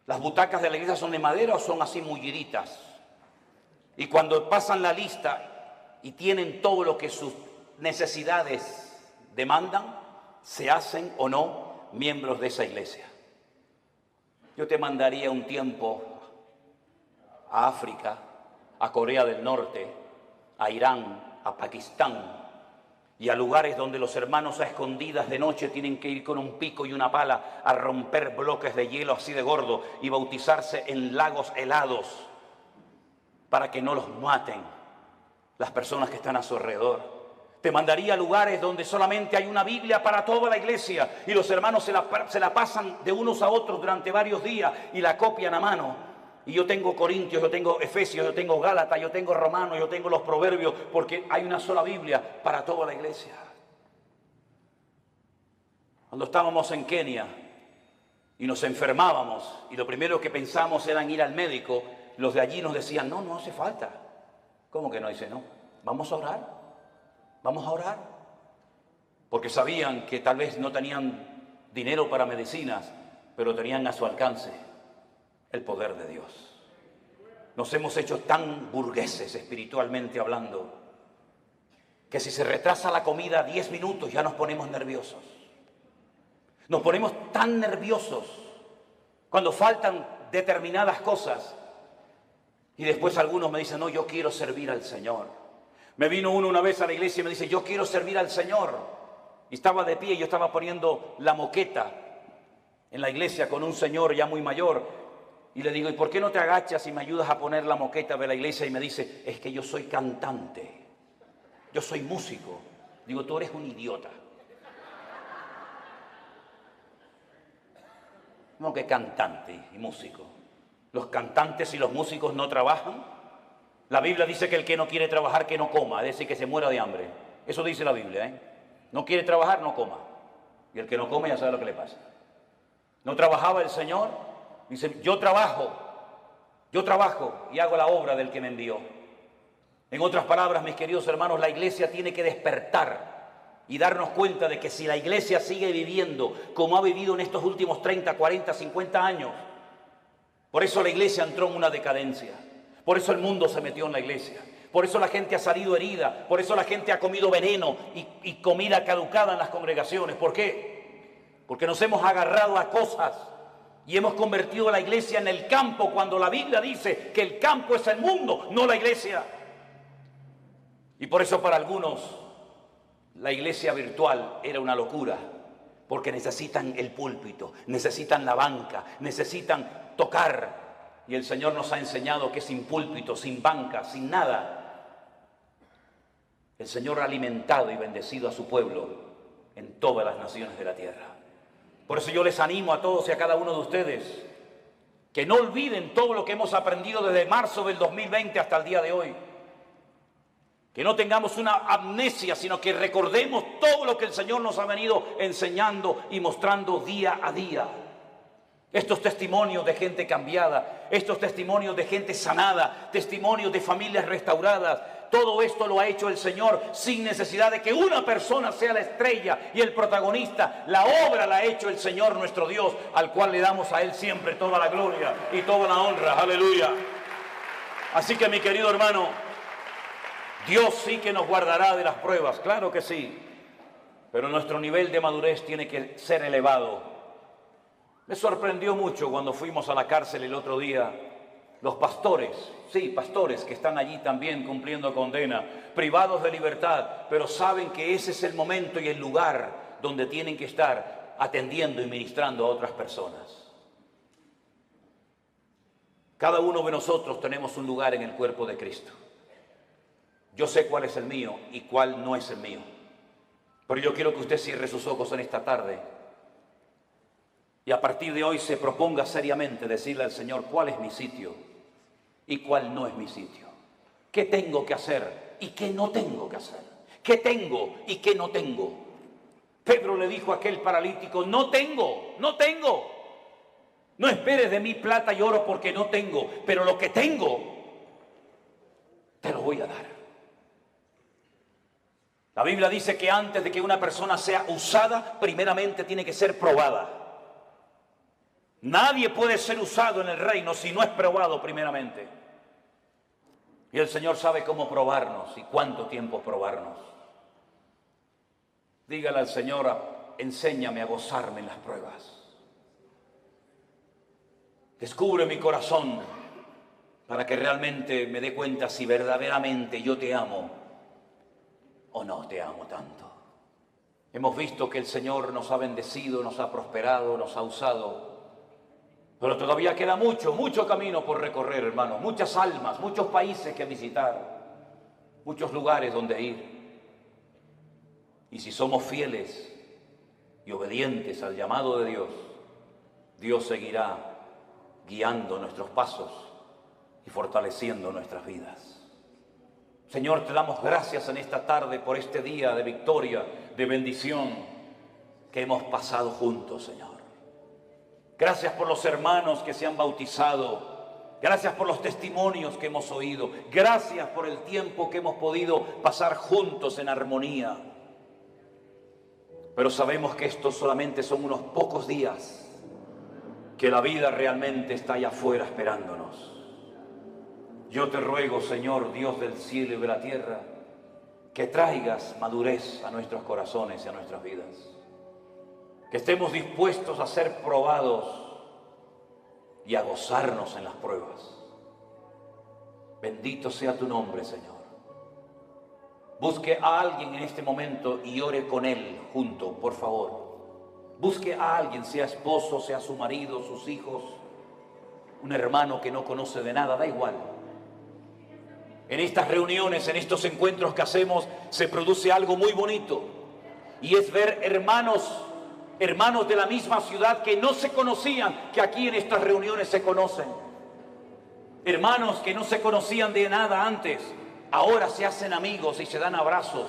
¿Las butacas de la iglesia son de madera o son así mulliditas? Y cuando pasan la lista y tienen todo lo que sus necesidades demandan, ¿se hacen o no miembros de esa iglesia? Yo te mandaría un tiempo a África, a Corea del Norte, a Irán, a Pakistán, y a lugares donde los hermanos a escondidas de noche tienen que ir con un pico y una pala a romper bloques de hielo así de gordo y bautizarse en lagos helados para que no los maten las personas que están a su alrededor. Te mandaría a lugares donde solamente hay una Biblia para toda la iglesia y los hermanos se la pasan de unos a otros durante varios días y la copian a mano. Y yo tengo Corintios, yo tengo Efesios, yo tengo Gálatas, yo tengo Romanos, yo tengo los Proverbios, porque hay una sola Biblia para toda la iglesia. Cuando estábamos en Kenia y nos enfermábamos y lo primero que pensamos era en ir al médico, los de allí nos decían, no, no hace falta. ¿Cómo que no? Dice, no, vamos a orar, vamos a orar. Porque sabían que tal vez no tenían dinero para medicinas, pero tenían a su alcance el poder de Dios. Nos hemos hecho tan burgueses espiritualmente hablando que si se retrasa la comida 10 minutos ya nos ponemos nerviosos. Nos ponemos tan nerviosos cuando faltan determinadas cosas y después algunos me dicen, no, yo quiero servir al Señor. Me vino uno una vez a la iglesia y me dice, yo quiero servir al Señor. Y estaba de pie y yo estaba poniendo la moqueta en la iglesia con un señor ya muy mayor. Y le digo, ¿y por qué no te agachas y me ayudas a poner la moqueta de la iglesia? Y me dice, es que yo soy cantante, yo soy músico. Digo, tú eres un idiota. No, que cantante y músico. Los cantantes y los músicos no trabajan. La Biblia dice que el que no quiere trabajar, que no coma, es decir, que se muera de hambre. Eso dice la Biblia, ¿eh? No quiere trabajar, no coma. Y el que no come ya sabe lo que le pasa. ¿No trabajaba el Señor? Dice, yo trabajo y hago la obra del que me envió. En otras palabras, mis queridos hermanos, la iglesia tiene que despertar y darnos cuenta de que si la iglesia sigue viviendo como ha vivido en estos últimos 30, 40, 50 años, por eso la iglesia entró en una decadencia, por eso el mundo se metió en la iglesia, Por eso la gente ha salido herida, por eso la gente ha comido veneno y comida caducada en las congregaciones. ¿Por qué? Porque nos hemos agarrado a cosas y hemos convertido la iglesia en el campo, cuando la Biblia dice que el campo es el mundo, no la iglesia. Y por eso para algunos la iglesia virtual era una locura, porque necesitan el púlpito, necesitan la banca, necesitan tocar. Y el Señor nos ha enseñado que sin púlpito, sin banca, sin nada, el Señor ha alimentado y bendecido a su pueblo en todas las naciones de la tierra. Por eso yo les animo a todos y a cada uno de ustedes que no olviden todo lo que hemos aprendido desde marzo del 2020 hasta el día de hoy. Que no tengamos una amnesia, sino que recordemos todo lo que el Señor nos ha venido enseñando y mostrando día a día. Estos testimonios de gente cambiada, estos testimonios de gente sanada, testimonios de familias restauradas, todo esto lo ha hecho el Señor sin necesidad de que una persona sea la estrella y el protagonista. La obra la ha hecho el Señor nuestro Dios, al cual le damos a Él siempre toda la gloria y toda la honra. Aleluya. Así que mi querido hermano, Dios sí que nos guardará de las pruebas, claro que sí, pero nuestro nivel de madurez tiene que ser elevado. Me sorprendió mucho cuando fuimos a la cárcel el otro día, los pastores, sí, pastores que están allí también cumpliendo condena, privados de libertad, pero saben que ese es el momento y el lugar donde tienen que estar atendiendo y ministrando a otras personas. Cada uno de nosotros tenemos un lugar en el cuerpo de Cristo. Yo sé cuál es el mío y cuál no es el mío. Pero yo quiero que usted cierre sus ojos en esta tarde y a partir de hoy se proponga seriamente decirle al Señor cuál es mi sitio y cuál no es mi sitio. ¿Qué tengo que hacer y qué no tengo que hacer? ¿Qué tengo y qué no tengo? Pedro le dijo a aquel paralítico, no tengo. No esperes de mí plata y oro porque no tengo, pero lo que tengo te lo voy a dar. La Biblia dice que antes de que una persona sea usada, primeramente tiene que ser probada. Nadie puede ser usado en el reino si no es probado primeramente. Y el Señor sabe cómo probarnos y cuánto tiempo probarnos. Dígale al Señor, enséñame a gozarme en las pruebas. Descubre mi corazón para que realmente me dé cuenta si verdaderamente yo te amo o no te amo tanto. Hemos visto que el Señor nos ha bendecido, nos ha prosperado, nos ha usado. Pero todavía queda mucho camino por recorrer, hermanos. Muchas almas, muchos países que visitar, muchos lugares donde ir. Y si somos fieles y obedientes al llamado de Dios, Dios seguirá guiando nuestros pasos y fortaleciendo nuestras vidas. Señor, te damos gracias en esta tarde por este día de victoria, de bendición que hemos pasado juntos, Señor. Gracias por los hermanos que se han bautizado. Gracias por los testimonios que hemos oído. Gracias por el tiempo que hemos podido pasar juntos en armonía. Pero sabemos que estos solamente son unos pocos días, que la vida realmente está allá afuera esperándonos. Yo te ruego, Señor, Dios del cielo y de la tierra, que traigas madurez a nuestros corazones y a nuestras vidas. Que estemos dispuestos a ser probados y a gozarnos en las pruebas. Bendito sea tu nombre, Señor. Busque a alguien en este momento y ore con él junto, por favor. Busque a alguien, sea esposo, sea su marido, sus hijos, un hermano que no conoce de nada, da igual. En estas reuniones, en estos encuentros que hacemos, se produce algo muy bonito. Y es ver hermanos de la misma ciudad que no se conocían, que aquí en estas reuniones se conocen. Hermanos que no se conocían de nada antes, ahora se hacen amigos y se dan abrazos.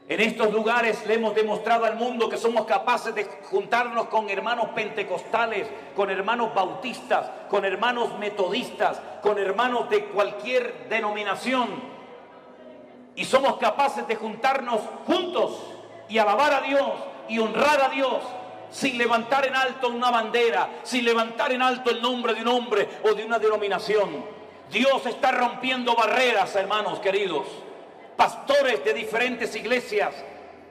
En estos lugares le hemos demostrado al mundo que somos capaces de juntarnos con hermanos pentecostales, con hermanos bautistas, con hermanos metodistas, con hermanos de cualquier denominación. Y somos capaces de juntarnos juntos y alabar a Dios y honrar a Dios sin levantar en alto una bandera, sin levantar en alto el nombre de un hombre o de una denominación. Dios está rompiendo barreras, hermanos queridos. Pastores de diferentes iglesias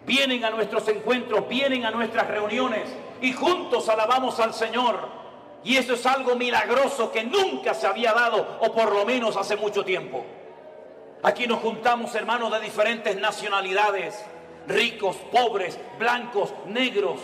vienen a nuestros encuentros, vienen a nuestras reuniones y juntos alabamos al Señor. Y eso es algo milagroso que nunca se había dado, o por lo menos hace mucho tiempo. Aquí nos juntamos hermanos de diferentes nacionalidades, ricos, pobres, blancos, negros,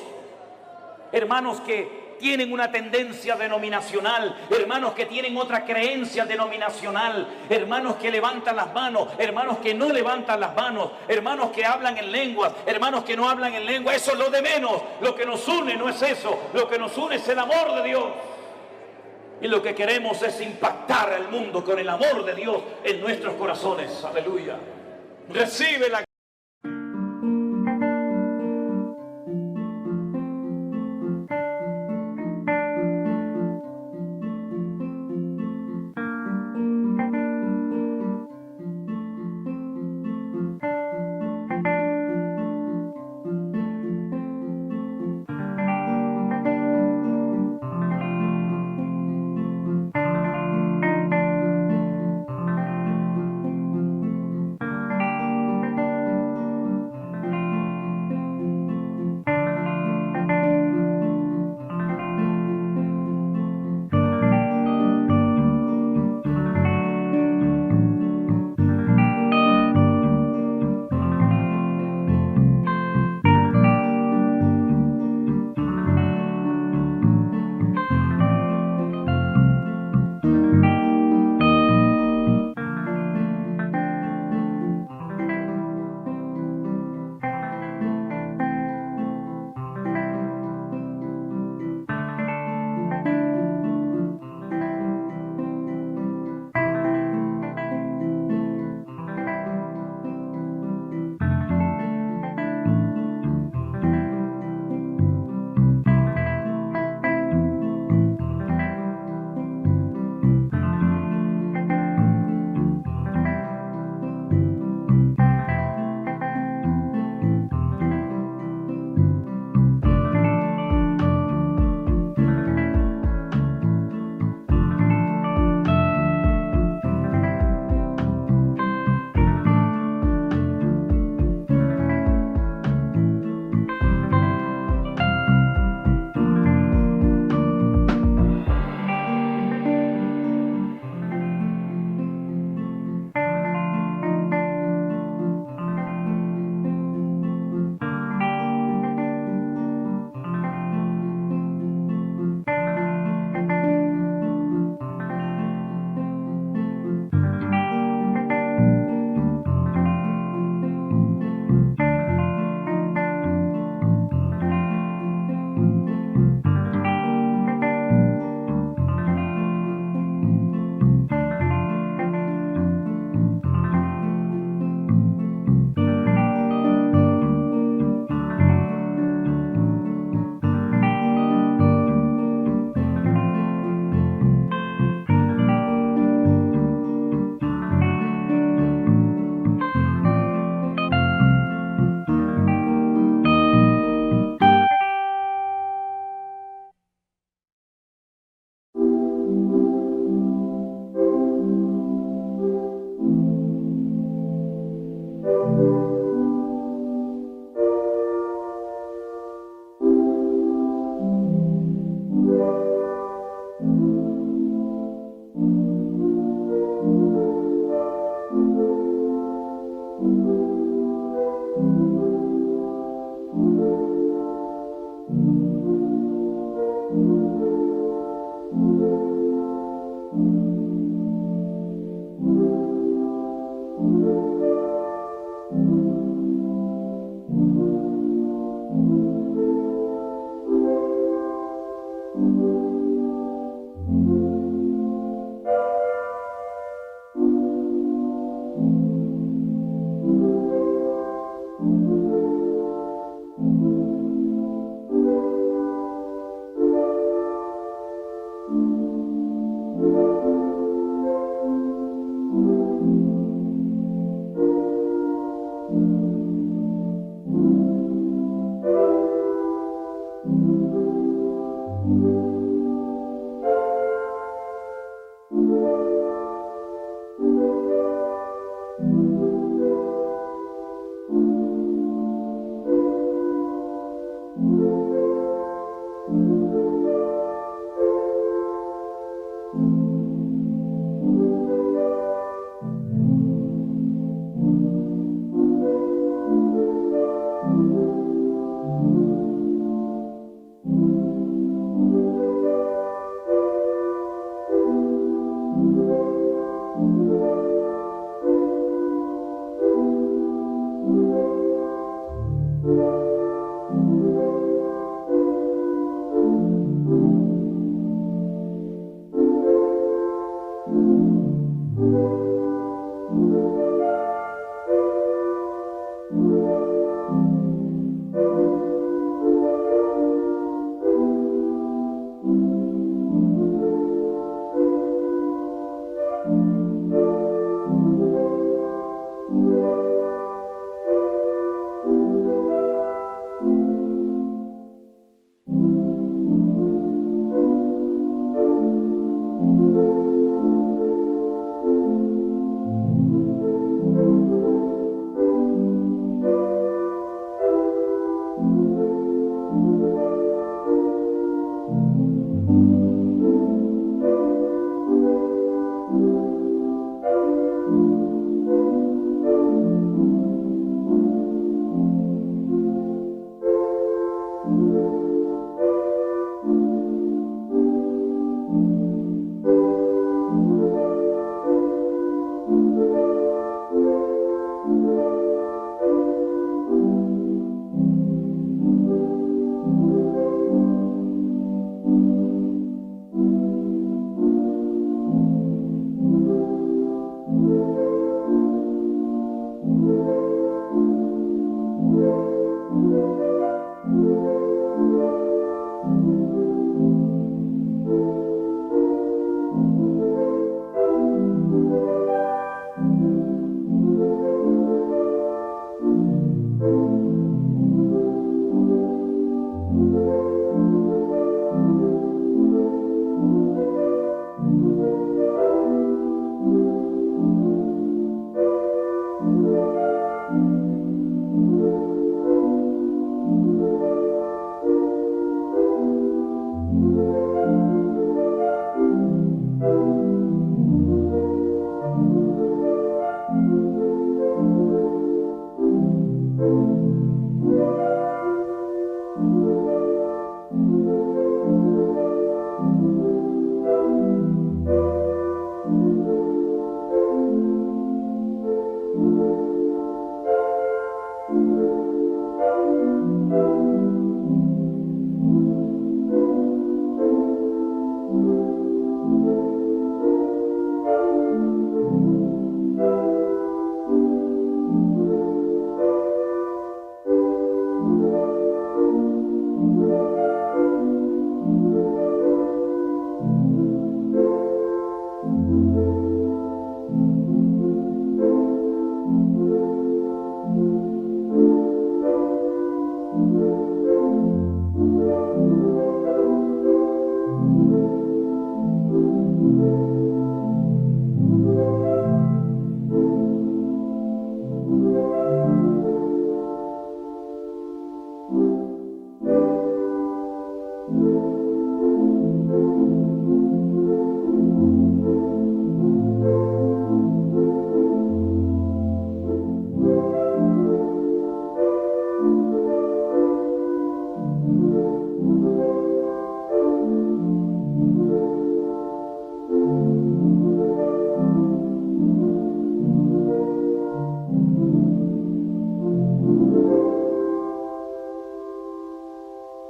hermanos que tienen una tendencia denominacional, hermanos que tienen otra creencia denominacional, hermanos que levantan las manos, hermanos que no levantan las manos, hermanos que hablan en lenguas, hermanos que no hablan en lengua. Eso es lo de menos. Lo que nos une no es eso, lo que nos une es el amor de Dios. Y lo que queremos es impactar al mundo con el amor de Dios en nuestros corazones. Aleluya. Recibe la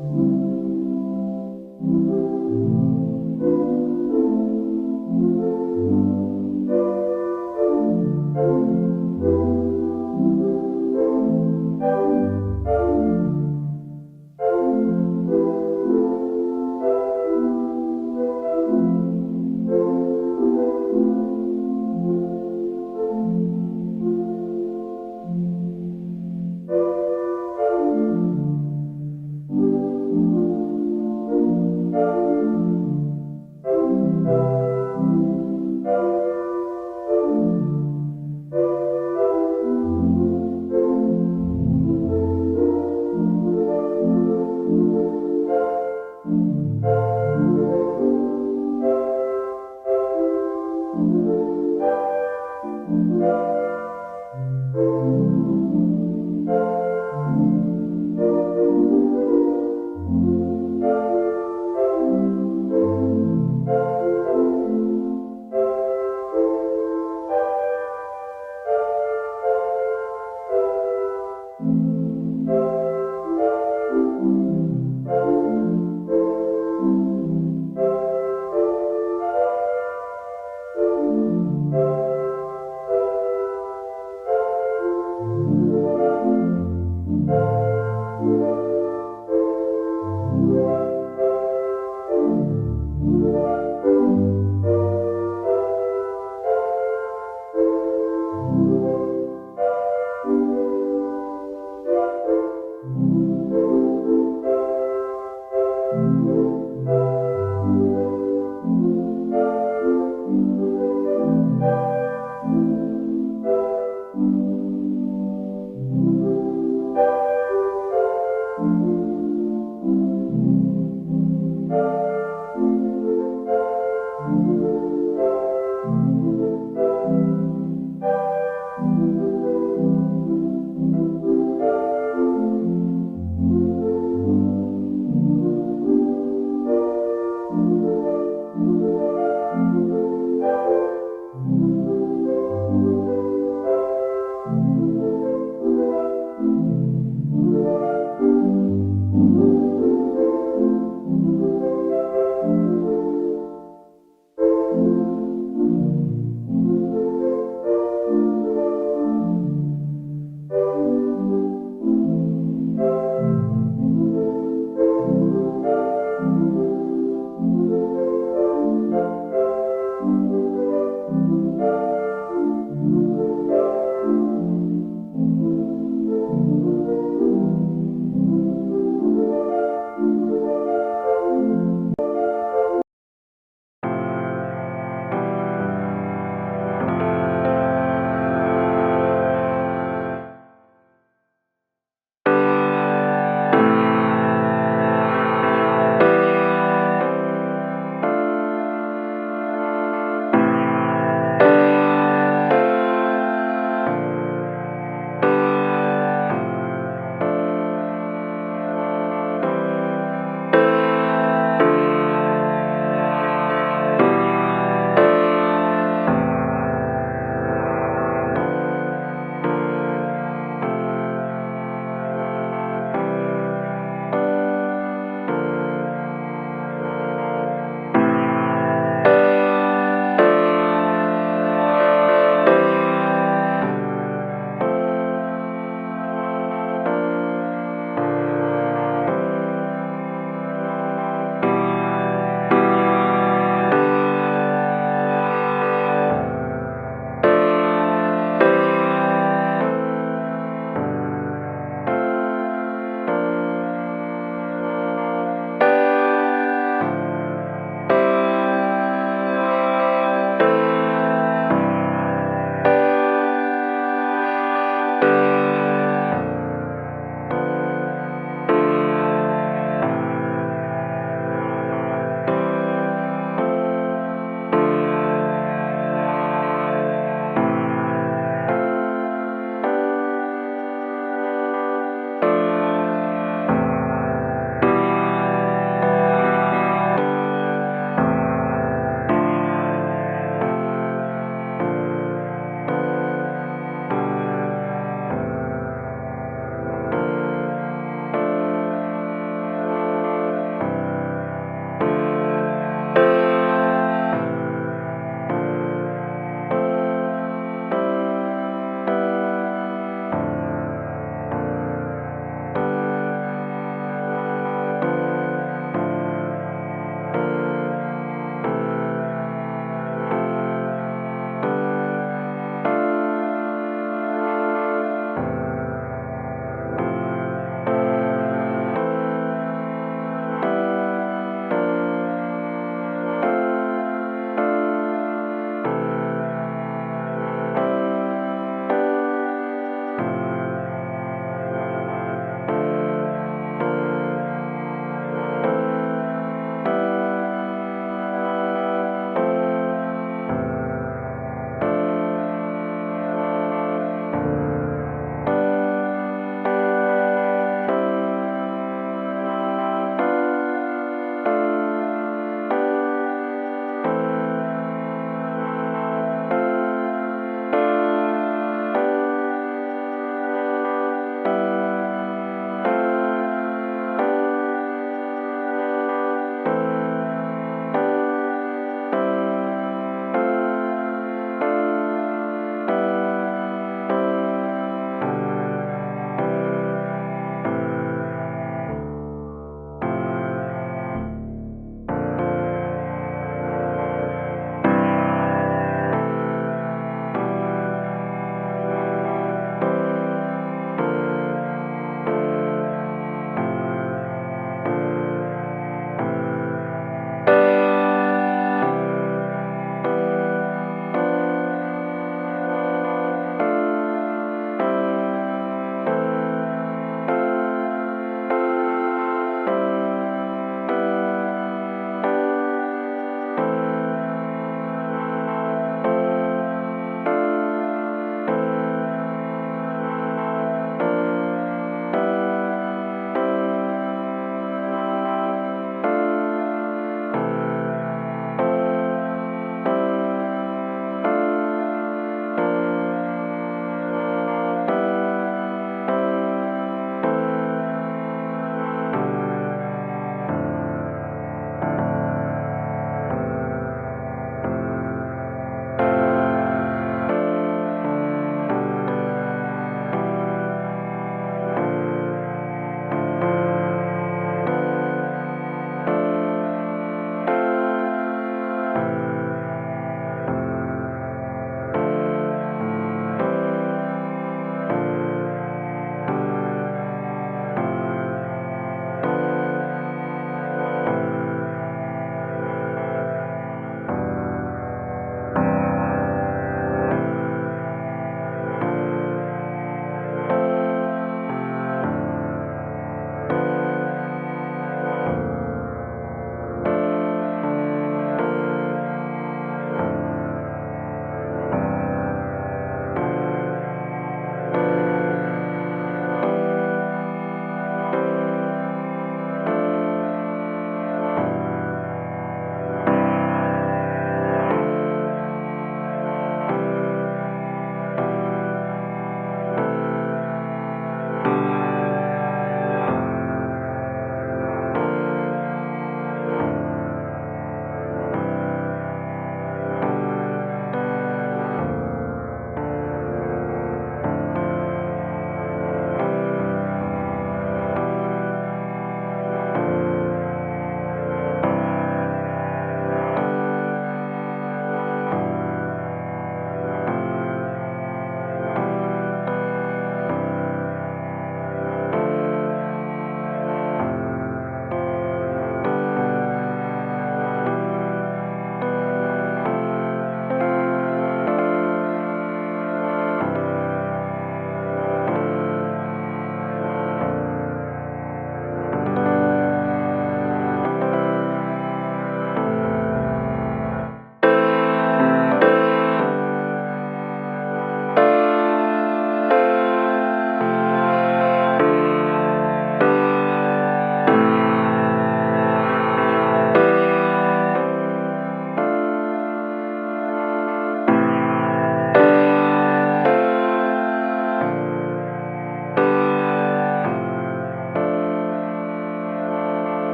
Mm-hmm.